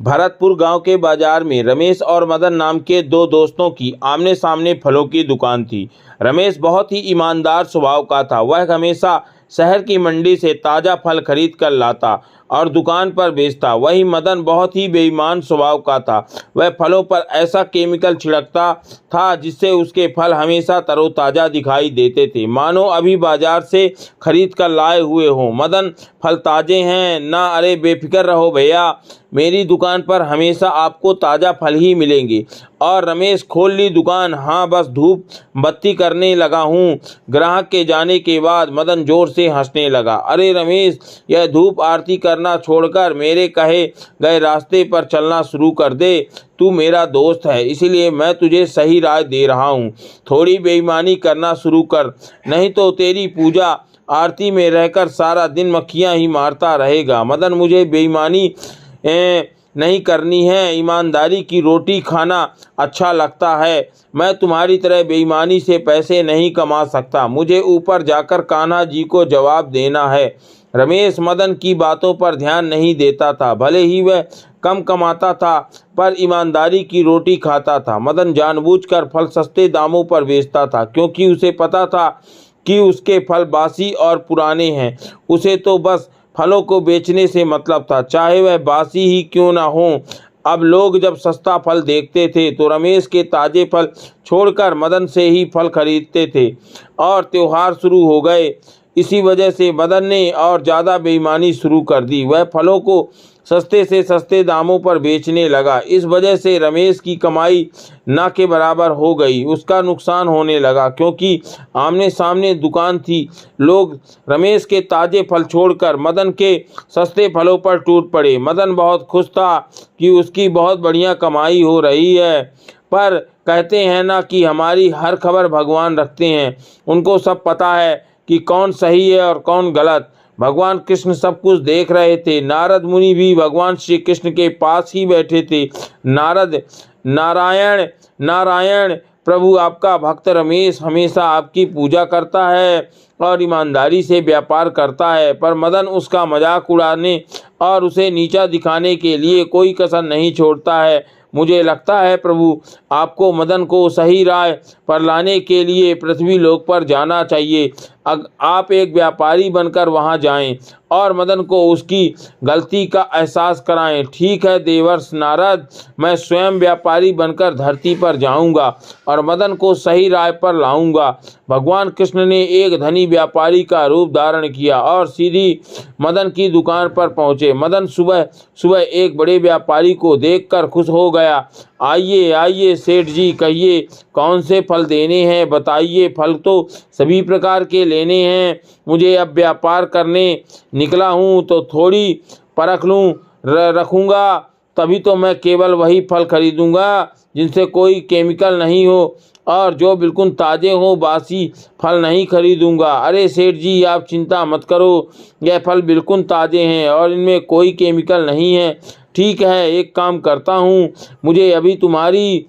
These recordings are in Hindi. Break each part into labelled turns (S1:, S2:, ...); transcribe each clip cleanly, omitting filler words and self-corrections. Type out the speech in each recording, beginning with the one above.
S1: भरतपुर गांव के बाजार में रमेश और मदन नाम के दो दोस्तों की आमने सामने फलों की दुकान थी। रमेश बहुत ही ईमानदार स्वभाव का था। वह हमेशा शहर की मंडी से ताज़ा फल खरीद कर लाता और दुकान पर बेचता। वही मदन बहुत ही बेईमान स्वभाव का था। वह फलों पर ऐसा केमिकल छिड़कता था जिससे उसके फल हमेशा तरोताज़ा दिखाई देते थे, मानो अभी बाजार से खरीद कर लाए हुए हों। मदन, फल ताज़े हैं ना? अरे बेफिक्र रहो भैया, मेरी दुकान पर हमेशा आपको ताज़ा फल ही मिलेंगे। और रमेश, खोल ली दुकान? हाँ, बस धूप बत्ती करने लगा हूँ। ग्राहक के जाने के बाद मदन जोर से हंसने लगा। अरे रमेश, यह धूप आरती करना छोड़कर मेरे कहे गए रास्ते पर चलना शुरू कर दे। तू मेरा दोस्त है, इसीलिए मैं तुझे सही राय दे रहा हूँ। थोड़ी बेईमानी करना शुरू कर, नहीं तो तेरी पूजा आरती में रहकर सारा दिन मक्खियाँ ही मारता रहेगा। मदन, मुझे बेईमानी नहीं करनी है, ईमानदारी की रोटी खाना अच्छा लगता है। मैं तुम्हारी तरह बेईमानी से पैसे नहीं कमा सकता। मुझे ऊपर जाकर कान्हा जी को जवाब देना है। रमेश मदन की बातों पर ध्यान नहीं देता था। भले ही वह कम कमाता था पर ईमानदारी की रोटी खाता था। मदन जानबूझकर फल सस्ते दामों पर बेचता था क्योंकि उसे पता था कि उसके फल बासी और पुराने हैं। उसे तो बस फलों को बेचने से मतलब था, चाहे वह बासी ही क्यों ना हो। अब लोग जब सस्ता फल देखते थे तो रमेश के ताज़े फल छोड़कर मदन से ही फल खरीदते थे और त्योहार शुरू हो गए। इसी वजह से मदन ने और ज़्यादा बेईमानी शुरू कर दी। वह फलों को सस्ते से सस्ते दामों पर बेचने लगा। इस वजह से रमेश की कमाई ना के बराबर हो गई। उसका नुकसान होने लगा क्योंकि आमने सामने दुकान थी। लोग रमेश के ताज़े फल छोड़कर मदन के सस्ते फलों पर टूट पड़े। मदन बहुत खुश था कि उसकी बहुत बढ़िया कमाई हो रही है, पर कहते हैं ना कि हमारी हर खबर भगवान रखते हैं। उनको सब पता है कि कौन सही है और कौन गलत। भगवान कृष्ण सब कुछ देख रहे थे। नारद मुनि भी भगवान श्री कृष्ण के पास ही बैठे थे। नारद, नारायण नारायण, प्रभु आपका भक्त रमेश हमेशा आपकी पूजा करता है और ईमानदारी से व्यापार करता है। पर मदन उसका मजाक उड़ाने और उसे नीचा दिखाने के लिए कोई कसर नहीं छोड़ता है। मुझे लगता है प्रभु, आपको मदन को सही राय पर लाने के लिए पृथ्वी लोक पर जाना चाहिए। आप एक व्यापारी बनकर वहां जाएं और मदन को उसकी गलती का एहसास कराएं। ठीक है देवर्ष नारद, मैं स्वयं व्यापारी बनकर धरती पर जाऊंगा और मदन को सही राय पर लाऊंगा। भगवान कृष्ण ने एक धनी व्यापारी का रूप धारण किया और सीधी मदन की दुकान पर पहुंचे। मदन सुबह सुबह एक बड़े व्यापारी को देखकर खुश हो गया। आइए आइए सेठ जी, कहिए कौन से फल देने हैं, बताइए। फल तो सभी प्रकार के लेने हैं। मुझे अब व्यापार करने निकला हूँ तो थोड़ी परख लूँ रखूँगा, तभी तो मैं केवल वही फल खरीदूँगा जिनसे कोई केमिकल नहीं हो और जो बिल्कुल ताज़े हो। बासी फल नहीं खरीदूँगा। अरे सेठ जी, आप चिंता मत करो, यह फल बिल्कुल ताज़े हैं और इनमें कोई केमिकल नहीं है। ठीक है, एक काम करता हूँ, मुझे अभी तुम्हारी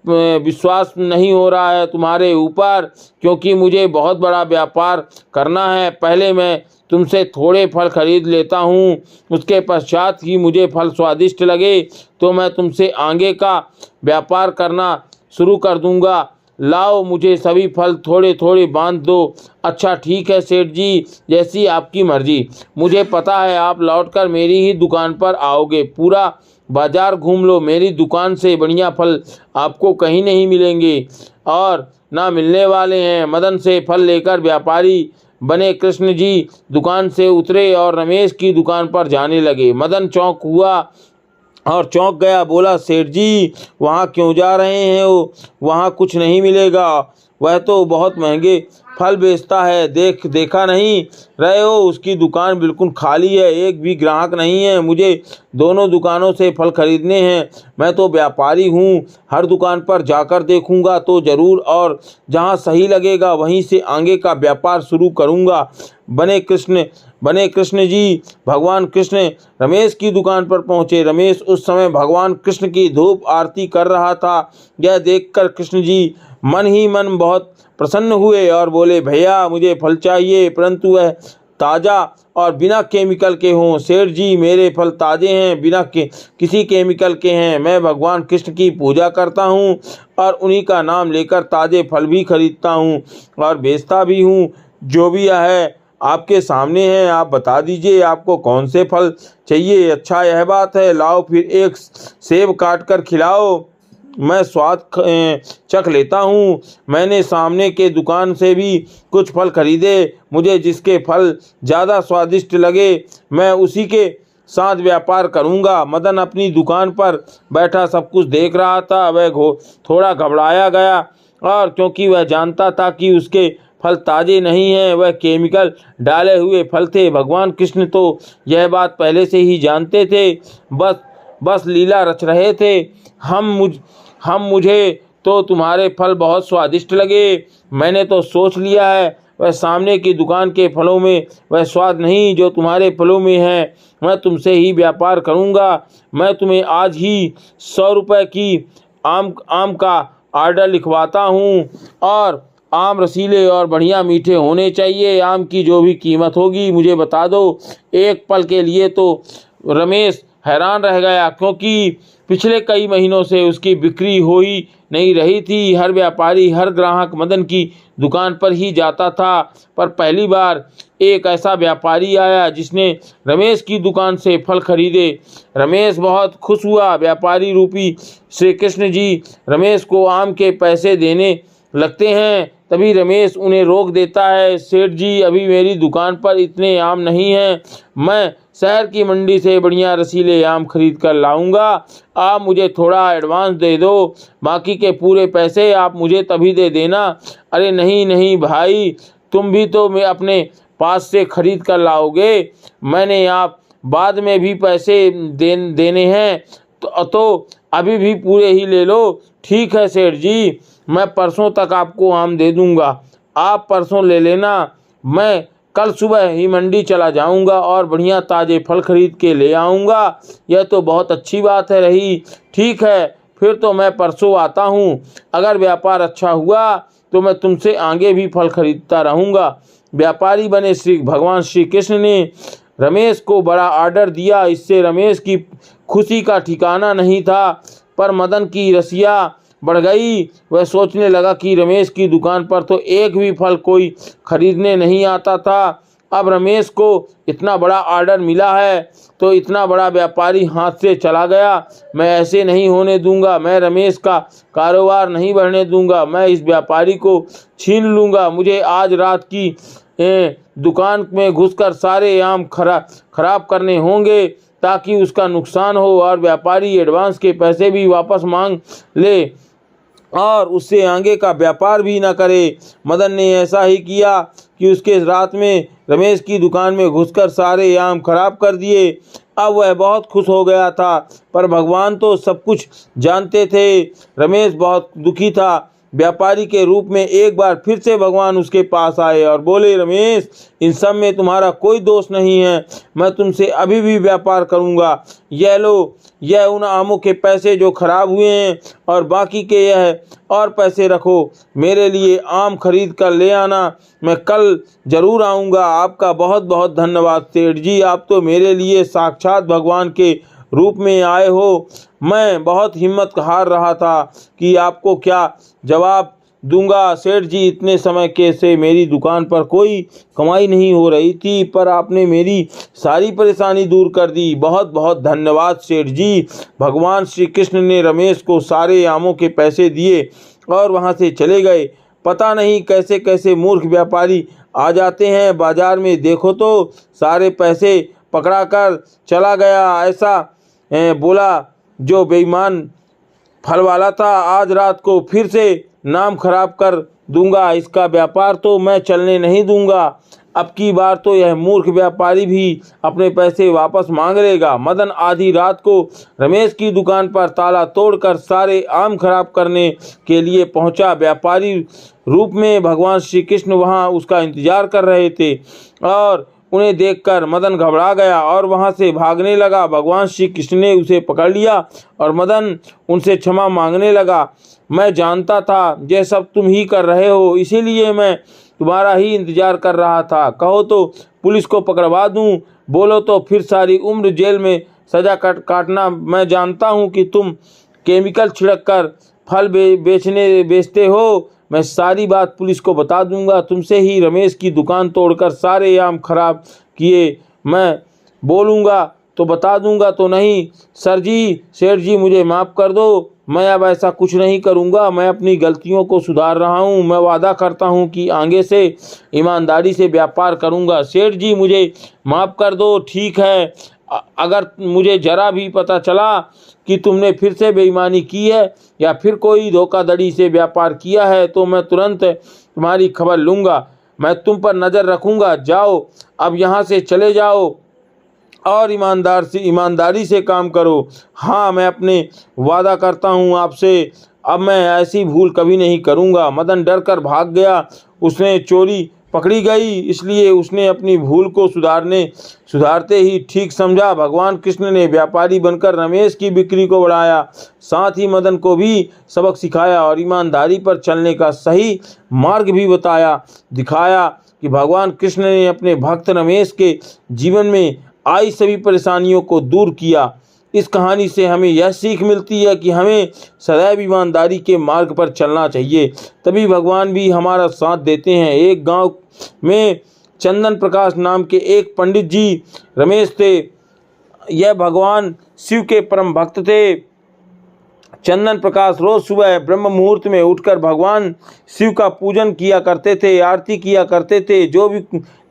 S1: विश्वास नहीं हो रहा है तुम्हारे ऊपर, क्योंकि मुझे बहुत बड़ा व्यापार करना है। पहले मैं तुमसे थोड़े फल खरीद लेता हूँ, उसके पश्चात ही मुझे फल स्वादिष्ट लगे तो मैं तुमसे आगे का व्यापार करना शुरू कर दूँगा। लाओ, मुझे सभी फल थोड़े थोड़े बांध दो। अच्छा ठीक है सेठ जी, जैसी आपकी मर्जी। मुझे पता है आप लौटकर मेरी ही दुकान पर आओगे। पूरा बाजार घूम लो, मेरी दुकान से बढ़िया फल आपको कहीं नहीं मिलेंगे और ना मिलने वाले हैं। मदन से फल लेकर व्यापारी बने कृष्ण जी दुकान से उतरे और रमेश की दुकान पर जाने लगे। मदन चौंक हुआ और चौंक गया। बोला, सेठ जी वहाँ क्यों जा रहे हैं? वहाँ कुछ नहीं मिलेगा, वह तो बहुत महंगे फल बेचता है। देखा नहीं रहे हो, उसकी दुकान बिल्कुल खाली है, एक भी ग्राहक नहीं है। मुझे दोनों दुकानों से फल खरीदने हैं। मैं तो व्यापारी हूँ, हर दुकान पर जाकर देखूंगा तो ज़रूर और जहाँ सही लगेगा वहीं से आगे का व्यापार शुरू करूँगा। बने कृष्ण जी भगवान कृष्ण रमेश की दुकान पर पहुँचे। रमेश उस समय भगवान कृष्ण की धूप आरती कर रहा था। यह देखकर कृष्ण जी मन ही मन बहुत प्रसन्न हुए और बोले, भैया मुझे फल चाहिए, परंतु वह ताज़ा और बिना केमिकल के हों। सेठ जी, मेरे फल ताज़े हैं, बिना किसी केमिकल के हैं। मैं भगवान कृष्ण की पूजा करता हूँ और उन्हीं का नाम लेकर ताज़े फल भी खरीदता हूँ और बेचता भी हूँ। जो भी यह है आपके सामने है, आप बता दीजिए आपको कौन से फल चाहिए। अच्छा, यह बात है, लाओ फिर एक सेब काट कर खिलाओ, मैं स्वाद चख लेता हूँ। मैंने सामने के दुकान से भी कुछ फल खरीदे, मुझे जिसके फल ज़्यादा स्वादिष्ट लगे मैं उसी के साथ व्यापार करूँगा। मदन अपनी दुकान पर बैठा सब कुछ देख रहा था। वह थोड़ा घबराया गया और क्योंकि वह जानता था कि उसके फल ताज़े नहीं हैं, वह केमिकल डाले हुए फल थे। भगवान कृष्ण तो यह बात पहले से ही जानते थे, बस लीला रच रहे थे। मुझे तो तुम्हारे फल बहुत स्वादिष्ट लगे, मैंने तो सोच लिया है वह सामने की दुकान के फलों में वह स्वाद नहीं जो तुम्हारे फलों में है। मैं तुमसे ही व्यापार करूँगा। मैं तुम्हें आज ही 100 रुपये की आम का ऑर्डर लिखवाता हूँ और आम रसीले और बढ़िया मीठे होने चाहिए। आम की जो भी कीमत होगी मुझे बता दो। एक पल के लिए तो रमेश हैरान रह गया, क्योंकि पिछले कई महीनों से उसकी बिक्री हो ही नहीं रही थी। हर व्यापारी, हर ग्राहक मदन की दुकान पर ही जाता था, पर पहली बार एक ऐसा व्यापारी आया जिसने रमेश की दुकान से फल खरीदे। रमेश बहुत खुश हुआ। व्यापारी रूपी श्री कृष्ण जी रमेश को आम के पैसे देने लगते हैं, तभी रमेश उन्हें रोक देता है। सेठ जी, अभी मेरी दुकान पर इतने आम नहीं हैं, मैं शहर की मंडी से बढ़िया रसीले आम खरीद कर लाऊंगा। आप मुझे थोड़ा एडवांस दे दो, बाकी के पूरे पैसे आप मुझे तभी दे देना। अरे नहीं भाई, तुम भी तो मैं अपने पास से खरीद कर लाओगे, मैंने आप बाद में भी पैसे देने हैं तो अभी भी पूरे ही ले लो। ठीक है सेठ जी, मैं परसों तक आपको आम दे दूंगा, आप परसों ले लेना। मैं कल सुबह ही मंडी चला जाऊंगा और बढ़िया ताज़े फल खरीद के ले आऊंगा। यह तो बहुत अच्छी बात है रही। ठीक है, फिर तो मैं परसों आता हूँ। अगर व्यापार अच्छा हुआ तो मैं तुमसे आगे भी फल खरीदता रहूँगा। व्यापारी बने भगवान श्री कृष्ण ने रमेश को बड़ा ऑर्डर दिया। इससे रमेश की खुशी का ठिकाना नहीं था, पर मदन की रसिया बढ़ गई। वह सोचने लगा कि रमेश की दुकान पर तो एक भी फल कोई खरीदने नहीं आता था, अब रमेश को इतना बड़ा ऑर्डर मिला है तो इतना बड़ा व्यापारी हाथ से चला गया। मैं ऐसे नहीं होने दूंगा, मैं रमेश का कारोबार नहीं बढ़ने दूंगा, मैं इस व्यापारी को छीन लूँगा। मुझे आज रात की दुकान में घुसकर सारे आम खराब करने होंगे ताकि उसका नुकसान हो और व्यापारी एडवांस के पैसे भी वापस मांग ले और उससे आगे का व्यापार भी न करे। मदन ने ऐसा ही किया कि उसके रात में रमेश की दुकान में घुसकर सारे आम खराब कर दिए। अब वह बहुत खुश हो गया था, पर भगवान तो सब कुछ जानते थे। रमेश बहुत दुखी था। व्यापारी के रूप में एक बार फिर से भगवान उसके पास आए और बोले, रमेश, इन सब में तुम्हारा कोई दोष नहीं है, मैं तुमसे अभी भी व्यापार करूँगा। यह लो, यह उन आमों के पैसे जो खराब हुए हैं और बाकी के यह और पैसे रखो, मेरे लिए आम खरीद कर ले आना, मैं कल ज़रूर आऊँगा। आपका बहुत बहुत धन्यवाद सेठ जी, आप तो मेरे लिए साक्षात भगवान के रूप में आए हो। मैं बहुत हिम्मत हार रहा था कि आपको क्या जवाब दूंगा। सेठ जी, इतने समय के से मेरी दुकान पर कोई कमाई नहीं हो रही थी, पर आपने मेरी सारी परेशानी दूर कर दी। बहुत बहुत धन्यवाद सेठ जी। भगवान श्री कृष्ण ने रमेश को सारे आमों के पैसे दिए और वहां से चले गए। पता नहीं कैसे कैसे मूर्ख व्यापारी आ जाते हैं बाजार में, देखो तो सारे पैसे पकड़ा कर चला गया। ऐसा बोला जो बेईमान फल वाला था, आज रात को फिर से नाम खराब कर दूंगा, इसका व्यापार तो मैं चलने नहीं दूंगा। अब की बार तो यह मूर्ख व्यापारी भी अपने पैसे वापस मांग लेगा। मदन आधी रात को रमेश की दुकान पर ताला तोड़कर सारे आम खराब करने के लिए पहुंचा। व्यापारी रूप में भगवान श्री कृष्ण वहां उसका इंतजार कर रहे थे और उन्हें देखकर मदन घबरा गया और वहां से भागने लगा। भगवान श्री कृष्ण ने उसे पकड़ लिया और मदन उनसे क्षमा मांगने लगा। मैं जानता था यह सब तुम ही कर रहे हो, इसीलिए मैं तुम्हारा ही इंतजार कर रहा था। कहो तो पुलिस को पकड़वा दूं, बोलो तो फिर सारी उम्र जेल में सजा काटना। मैं जानता हूं कि तुम केमिकल छिड़क कर फल बेचते हो। मैं सारी बात पुलिस को बता दूंगा। तुमसे ही रमेश की दुकान तोड़कर सारे आम खराब किए। मैं बोलूँगा तो बता दूंगा तो नहीं। सर जी, सेठ जी, मुझे माफ़ कर दो। मैं अब ऐसा कुछ नहीं करूंगा। मैं अपनी गलतियों को सुधार रहा हूं। मैं वादा करता हूं कि आगे से ईमानदारी से व्यापार करूंगा। सेठ जी, मुझे माफ़ कर दो। ठीक है, अगर मुझे ज़रा भी पता चला कि तुमने फिर से बेईमानी की है या फिर कोई धोखाधड़ी से व्यापार किया है तो मैं तुरंत तुम्हारी खबर लूँगा। मैं तुम पर नज़र रखूँगा। जाओ, अब यहाँ से चले जाओ और ईमानदारी से काम करो। हाँ, मैं अपने वादा करता हूँ आपसे, अब मैं ऐसी भूल कभी नहीं करूँगा। मदन डर कर भाग गया। उसने चोरी पकड़ी गई, इसलिए उसने अपनी भूल को सुधारते ही ठीक समझा। भगवान कृष्ण ने व्यापारी बनकर रमेश की बिक्री को बढ़ाया, साथ ही मदन को भी सबक सिखाया और ईमानदारी पर चलने का सही मार्ग भी दिखाया कि भगवान कृष्ण ने अपने भक्त रमेश के जीवन में आई सभी परेशानियों को दूर किया। इस कहानी से हमें यह सीख मिलती है कि हमें सदैव ईमानदारी के मार्ग पर चलना चाहिए, तभी भगवान भी हमारा साथ देते हैं। एक गांव में चंदन प्रकाश नाम के एक पंडित जी रमेश थे। यह भगवान शिव के परम भक्त थे। चंदन प्रकाश रोज सुबह ब्रह्म मुहूर्त में उठकर भगवान शिव का पूजन किया करते थे, आरती किया करते थे। जो भी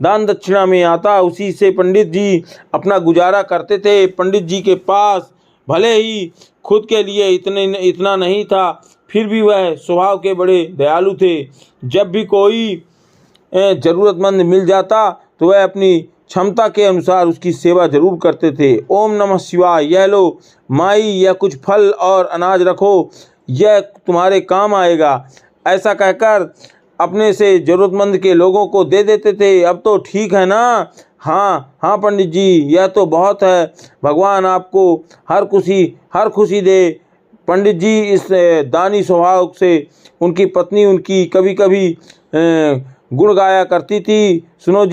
S1: दान दक्षिणा में आता उसी से पंडित जी अपना गुजारा करते थे। पंडित जी के पास भले ही खुद के लिए इतना नहीं था, फिर भी वह स्वभाव के बड़े दयालु थे। जब भी कोई ज़रूरतमंद मिल जाता तो वह अपनी क्षमता के अनुसार उसकी सेवा जरूर करते थे। ओम नमः शिवाय, यह लो माई, यह कुछ फल और अनाज रखो, यह तुम्हारे काम आएगा, ऐसा कहकर अपने से ज़रूरतमंद के लोगों को दे देते थे। अब तो ठीक है ना? हाँ हाँ पंडित जी, यह तो बहुत है। भगवान आपको हर खुशी दे। पंडित जी इस दानी स्वभाव से उनकी पत्नी उनकी कभी कभी गुण गाया करती थी। सुनो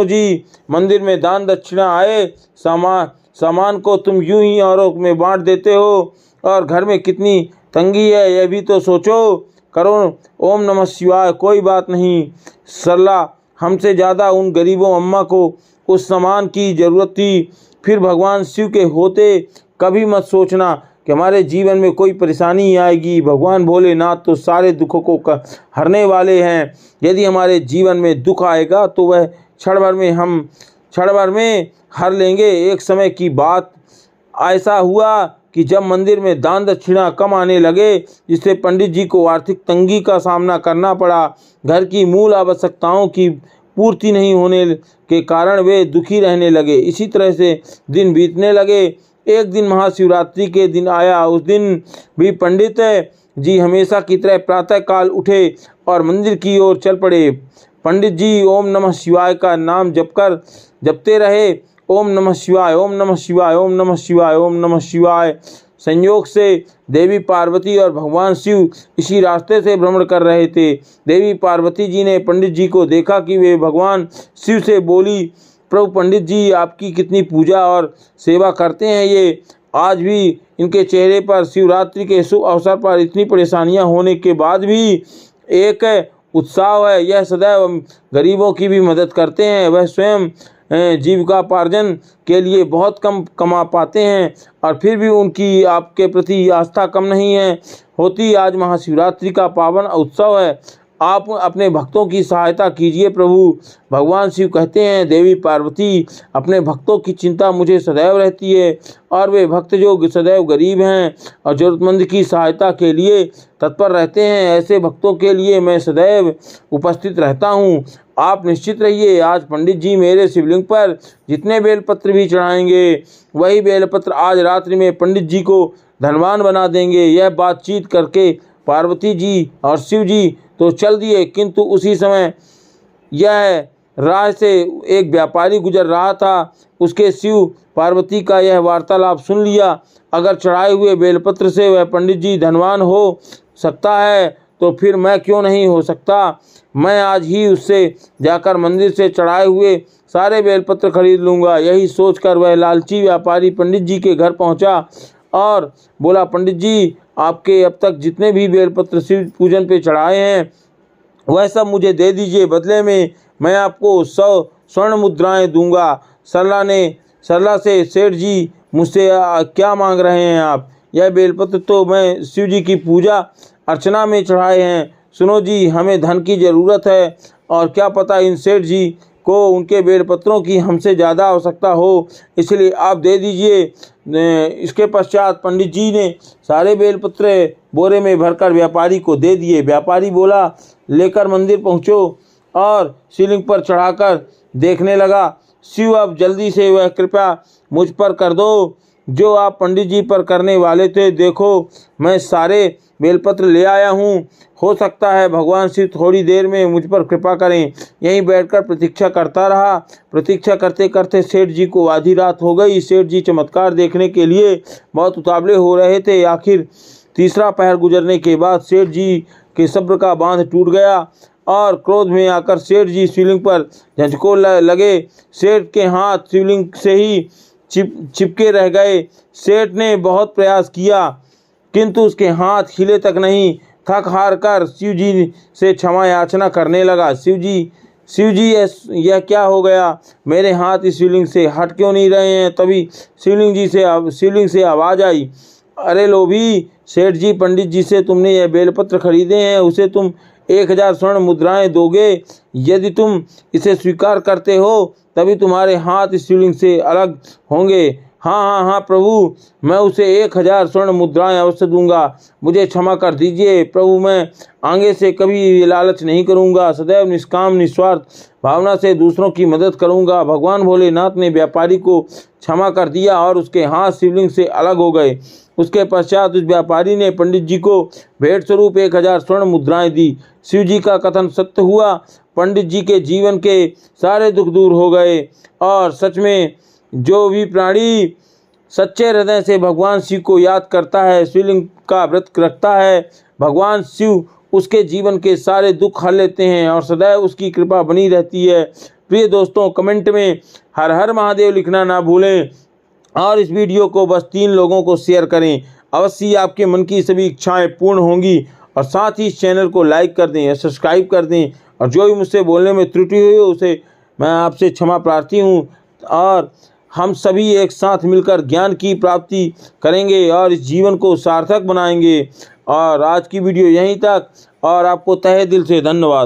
S1: जी, मंदिर में दान दक्षिणा आए सामान को तुम यूं ही औरों में बांट देते हो, और घर में कितनी तंगी है यह भी तो सोचो करो। ओम नमः शिवाय। कोई बात नहीं सरला, हमसे ज़्यादा उन गरीबों अम्मा को उस सामान की ज़रूरत थी। फिर भगवान शिव के होते कभी मत सोचना कि हमारे जीवन में कोई परेशानी आएगी। भगवान भोलेनाथ तो सारे दुखों को हरने वाले हैं। यदि हमारे जीवन में दुख आएगा तो वह क्षण भर में हर लेंगे। एक समय की बात ऐसा हुआ कि जब मंदिर में दान दक्षिणा कम आने लगे, जिससे पंडित जी को आर्थिक तंगी का सामना करना पड़ा। घर की मूल आवश्यकताओं की पूर्ति नहीं होने के कारण वे दुखी रहने लगे। इसी तरह से दिन बीतने लगे। एक दिन महाशिवरात्रि के दिन आया। उस दिन भी पंडित जी हमेशा की तरह प्रातःकाल उठे और मंदिर की ओर चल पड़े। पंडित जी ओम नमः शिवाय का नाम जपते रहे। ओम नमः शिवाय, ओम नमः शिवाय, ओम नमः शिवाय, ओम नमः शिवाय। संयोग से देवी पार्वती और भगवान शिव इसी रास्ते से भ्रमण कर रहे थे। देवी पार्वती जी ने पंडित जी को देखा कि वे भगवान शिव से बोली, प्रभु पंडित जी आपकी कितनी पूजा और सेवा करते हैं, ये आज भी इनके चेहरे पर शिवरात्रि के शुभ अवसर पर इतनी परेशानियां होने के बाद भी एक उत्साह है। यह सदैव गरीबों की भी मदद करते हैं। वह स्वयं जीविकापार्जन के लिए बहुत कम कमा पाते हैं और फिर भी उनकी आपके प्रति आस्था कम नहीं है होती। आज महाशिवरात्रि का पावन उत्सव है, आप अपने भक्तों की सहायता कीजिए प्रभु। भगवान शिव कहते हैं, देवी पार्वती अपने भक्तों की चिंता मुझे सदैव रहती है, और वे भक्त जो सदैव गरीब हैं और ज़रूरतमंद की सहायता के लिए तत्पर रहते हैं, ऐसे भक्तों के लिए मैं सदैव उपस्थित रहता हूँ। आप निश्चित रहिए, आज पंडित जी मेरे शिवलिंग पर जितने बेलपत्र भी चढ़ाएंगे, वही बेलपत्र आज रात्रि में पंडित जी को धनवान बना देंगे। यह बातचीत करके पार्वती जी और शिव जी तो चल दिए, किंतु उसी समय यह राह से एक व्यापारी गुजर रहा था। उसके शिव पार्वती का यह वार्तालाप सुन लिया। अगर चढ़ाए हुए बेलपत्र से वह पंडित जी धनवान हो सकता है तो फिर मैं क्यों नहीं हो सकता। मैं आज ही उससे जाकर मंदिर से चढ़ाए हुए सारे बेलपत्र खरीद लूँगा। यही सोचकर वह लालची व्यापारी पंडित जी के घर पहुँचा और बोला, पंडित जी, आपके अब तक जितने भी बेलपत्र शिव पूजन पे चढ़ाए हैं वह सब मुझे दे दीजिए, बदले में मैं आपको 100 स्वर्ण मुद्राएं दूंगा। सरला से, सेठ जी, मुझसे क्या मांग रहे हैं आप? यह बेलपत्र तो मैं शिव जी की पूजा अर्चना में चढ़ाए हैं। सुनो जी, हमें धन की ज़रूरत है और क्या पता इन सेठ जी को उनके बेलपत्रों की हमसे ज़्यादा आवश्यकता हो, इसलिए आप दे दीजिए। इसके पश्चात पंडित जी ने सारे बेलपत्र बोरे में भरकर व्यापारी को दे दिए। व्यापारी बोला, लेकर मंदिर पहुँचो और शिवलिंग पर चढ़ाकर देखने लगा। शिव, अब जल्दी से वह कृपा मुझ पर कर दो जो आप पंडित जी पर करने वाले थे। देखो, मैं सारे बेलपत्र ले आया हूँ। हो सकता है भगवान शिव थोड़ी देर में मुझ पर कृपा करें। यहीं बैठकर प्रतीक्षा करता रहा। प्रतीक्षा करते करते सेठ जी को आधी रात हो गई। सेठ जी चमत्कार देखने के लिए बहुत उतावले हो रहे थे। आखिर तीसरा पहर गुजरने के बाद सेठ जी के सब्र का बांध टूट गया और क्रोध में आकर सेठ जी शिवलिंग पर झंझको लगे। सेठ के हाथ शिवलिंग से ही चिपके रह गए। सेठ ने बहुत प्रयास किया किंतु उसके हाथ हिले तक नहीं। थक हार कर शिव जी से क्षमा याचना करने लगा। शिव जी, यह क्या हो गया? मेरे हाथ इस शिवलिंग से हट क्यों नहीं रहे हैं? तभी शिवलिंग से आवाज़ आई, अरे लोभी सेठ जी, पंडित जी से तुमने यह बेलपत्र खरीदे हैं, उसे तुम 1000 स्वर्ण मुद्राएं दोगे। यदि तुम इसे स्वीकार करते हो तभी तुम्हारे हाथ इस शिवलिंग से अलग होंगे। हाँ प्रभु, मैं उसे 1000 स्वर्ण मुद्राएं अवश्य दूंगा। मुझे क्षमा कर दीजिए प्रभु, मैं आगे से कभी लालच नहीं करूंगा। सदैव निष्काम निस्वार्थ भावना से दूसरों की मदद करूंगा। भगवान भोलेनाथ ने व्यापारी को क्षमा कर दिया और उसके हाथ शिवलिंग से अलग हो गए। उसके पश्चात उस व्यापारी ने पंडित जी को भेंट स्वरूप 1000 स्वर्ण मुद्राएं दी। शिव जी का कथन सत्य हुआ। पंडित जी के जीवन के सारे दुख दूर हो गए और सच में जो भी प्राणी सच्चे हृदय से भगवान शिव को याद करता है, शिवलिंग का व्रत रखता है, भगवान शिव उसके जीवन के सारे दुख हर लेते हैं और सदैव उसकी कृपा बनी रहती है। प्रिय दोस्तों, कमेंट में हर हर महादेव लिखना ना भूलें और इस वीडियो को बस 3 लोगों को शेयर करें। अवश्य आपके मन की सभी इच्छाएं पूर्ण होंगी और साथ ही इस चैनल को लाइक कर दें, सब्सक्राइब कर दें और जो भी मुझसे बोलने में त्रुटि हुई हो उसे मैं आपसे क्षमा प्रार्थी हूँ और हम सभी एक साथ मिलकर ज्ञान की प्राप्ति करेंगे और इस जीवन को सार्थक बनाएंगे। और आज की वीडियो यहीं तक और आपको तहे दिल से धन्यवाद।